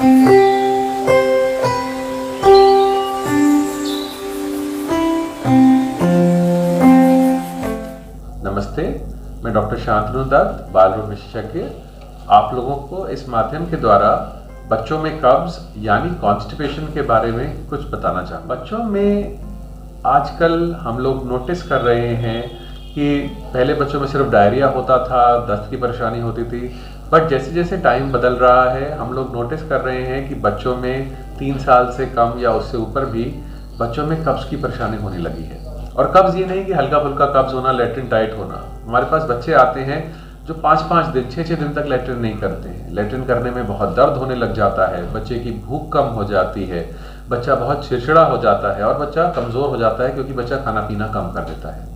नमस्ते, मैं डॉक्टर शांतनु दत्त, बाल रोग विशेषज्ञ, आप लोगों को इस माध्यम के द्वारा बच्चों में कब्ज यानी कॉन्स्टिपेशन के बारे में कुछ बताना चाहूँ। बच्चों में आजकल हम लोग नोटिस कर रहे हैं कि पहले बच्चों में सिर्फ डायरिया होता था, दस्त की परेशानी होती थी, बट जैसे जैसे टाइम बदल रहा है हम लोग नोटिस कर रहे हैं कि बच्चों में 3 साल से कम या उससे ऊपर भी बच्चों में कब्ज की परेशानी होने लगी है। और कब्ज ये नहीं कि हल्का फुल्का कब्ज होना, लैट्रिन टाइट होना। हमारे पास बच्चे आते हैं जो 5-5 दिन, 6-6 दिन तक लैट्रिन नहीं करते हैं। लैट्रिन करने में बहुत दर्द होने लग जाता है, बच्चे की भूख कम हो जाती है, बच्चा बहुत चिड़चिड़ा हो जाता है और बच्चा कमज़ोर हो जाता है क्योंकि बच्चा खाना पीना कम कर देता है।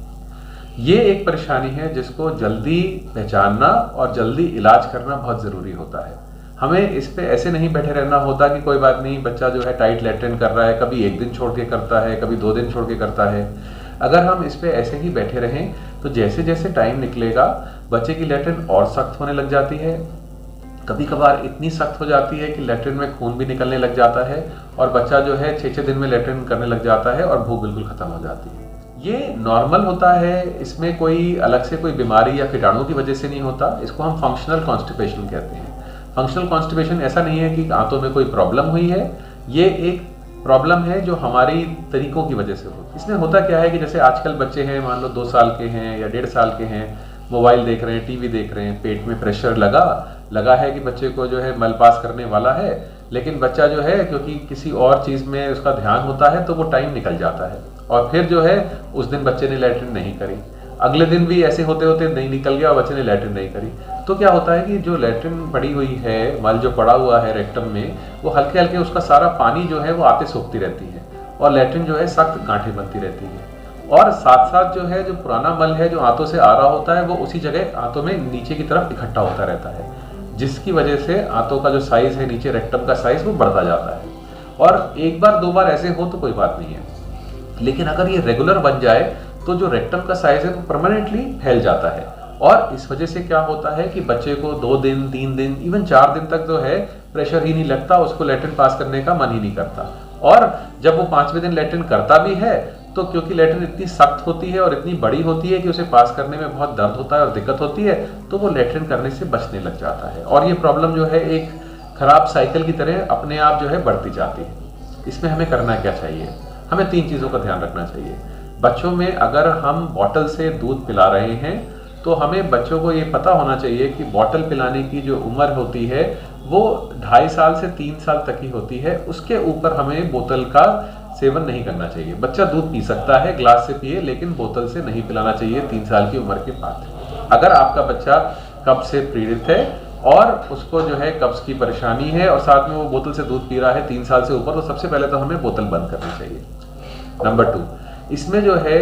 ये एक परेशानी है जिसको जल्दी पहचानना और जल्दी इलाज करना बहुत ज़रूरी होता है। हमें इस पे ऐसे नहीं बैठे रहना होता कि कोई बात नहीं, बच्चा जो है टाइट लैट्रिन कर रहा है, कभी 1 दिन छोड़ के करता है, कभी 2 दिन छोड़ के करता है। अगर हम इस पे ऐसे ही बैठे रहें तो जैसे जैसे टाइम निकलेगा बच्चे की लैट्रिन और सख्त होने लग जाती है। कभी कभार इतनी सख्त हो जाती है कि लैट्रिन में खून भी निकलने लग जाता है और बच्चा जो है 6-6 दिन में लैट्रिन करने लग जाता है और भूख बिल्कुल खत्म हो जाती है। ये नॉर्मल होता है, इसमें कोई अलग से कोई बीमारी या कीटाणु की वजह से नहीं होता। इसको हम फंक्शनल कॉन्स्टिपेशन कहते हैं। फंक्शनल कॉन्स्टिपेशन ऐसा नहीं है कि आंतों में कोई प्रॉब्लम हुई है, ये एक प्रॉब्लम है जो हमारी तरीकों की वजह से होती है। इसमें होता क्या है कि जैसे आजकल बच्चे हैं, मान लो 2 साल के हैं या 1.5 साल के हैं, मोबाइल देख रहे हैं, टीवी देख रहे हैं, पेट में प्रेशर लगा है कि बच्चे को जो है मल पास करने वाला है, लेकिन बच्चा जो है क्योंकि किसी और चीज़ में उसका ध्यान होता है तो वो टाइम निकल जाता है और फिर जो है उस दिन बच्चे ने लैट्रिन नहीं करी, अगले दिन भी ऐसे होते होते नहीं निकल गया और बच्चे ने लैट्रिन नहीं करी। तो क्या होता है कि जो लैट्रिन पड़ी हुई है, मल जो पड़ा हुआ है रेक्टम में, वो हल्के हल्के उसका सारा पानी जो है वो आते सोखती रहती है और लैट्रिन जो है सख्त गांठें बनती रहती है। और साथ साथ जो है जो पुराना मल है जो आंतों से आ रहा होता है वो उसी जगह आंतों में नीचे की तरफ इकट्ठा होता रहता है, जिसकी वजह से आंतों का जो साइज है, नीचे रेक्टम का साइज वो बढ़ता जाता है। और 1 बार 2 बार ऐसे हो तो कोई बात नहीं है, लेकिन अगर ये रेगुलर बन जाए तो जो रेक्टम का साइज है वो परमानेंटली फैल जाता है और इस वजह से क्या होता है कि बच्चे को 2 दिन, 3 दिन, इवन 4 दिन तक जो है प्रेशर ही नहीं लगता, उसको लैट्रिन पास करने का मन ही नहीं करता। और जब वो 5वें दिन लैट्रिन करता भी है तो क्योंकि लैट्रिन इतनी सख्त होती है और इतनी बड़ी होती है कि उसे पास करने में बहुत दर्द होता है और दिक्कत होती है, तो वो लैट्रिन करने से बचने लग जाता है और ये प्रॉब्लम जो है एक खराब साइकिल की तरह अपने आप जो है बढ़ती जाती है। इसमें हमें करना क्या चाहिए? हमें 3 चीज़ों का ध्यान रखना चाहिए। बच्चों में अगर हम बॉटल से दूध पिला रहे हैं तो हमें बच्चों को ये पता होना चाहिए कि बॉटल पिलाने की जो उम्र होती है वो 2.5 साल से 3 साल तक ही होती है। उसके ऊपर हमें बोतल का सेवन नहीं करना चाहिए। बच्चा दूध पी सकता है, ग्लास से पिए, लेकिन बोतल से नहीं पिलाना चाहिए 3 साल की उम्र के बाद। अगर आपका बच्चा कब्ज से पीड़ित है और उसको जो है कब्ज की परेशानी है और साथ में वो बोतल से दूध पी रहा है 3 साल से ऊपर, तो सबसे पहले तो हमें बोतल बंद करनी चाहिए। नंबर 2, इसमें जो है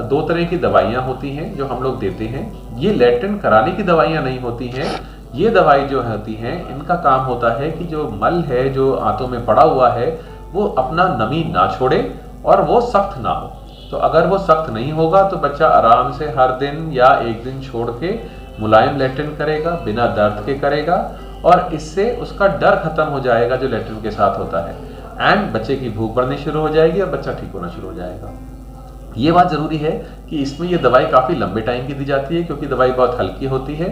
2 तरह की दवाइयाँ होती हैं जो हम लोग देते हैं। ये लैट्रिन कराने की दवाइयाँ नहीं होती हैं। ये दवाई जो होती हैं इनका काम होता है कि जो मल है जो आंतों में पड़ा हुआ है वो अपना नमी ना छोड़े और वो सख्त ना हो। तो अगर वो सख्त नहीं होगा तो बच्चा आराम से हर दिन या 1 दिन छोड़ के मुलायम लैट्रिन करेगा, बिना दर्द के करेगा और इससे उसका डर खत्म हो जाएगा जो लैट्रिन के साथ होता है, एंड बच्चे की भूख बढ़नी शुरू हो जाएगी और बच्चा ठीक होना शुरू हो जाएगा। ये बात ज़रूरी है कि इसमें ये दवाई काफ़ी लंबे टाइम की दी जाती है क्योंकि दवाई बहुत हल्की होती है।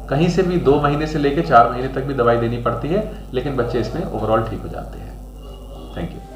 कहीं से भी 2 महीने से लेकर 4 महीने तक भी दवाई देनी पड़ती है, लेकिन बच्चे इसमें ओवरऑल ठीक हो जाते हैं। Thank you.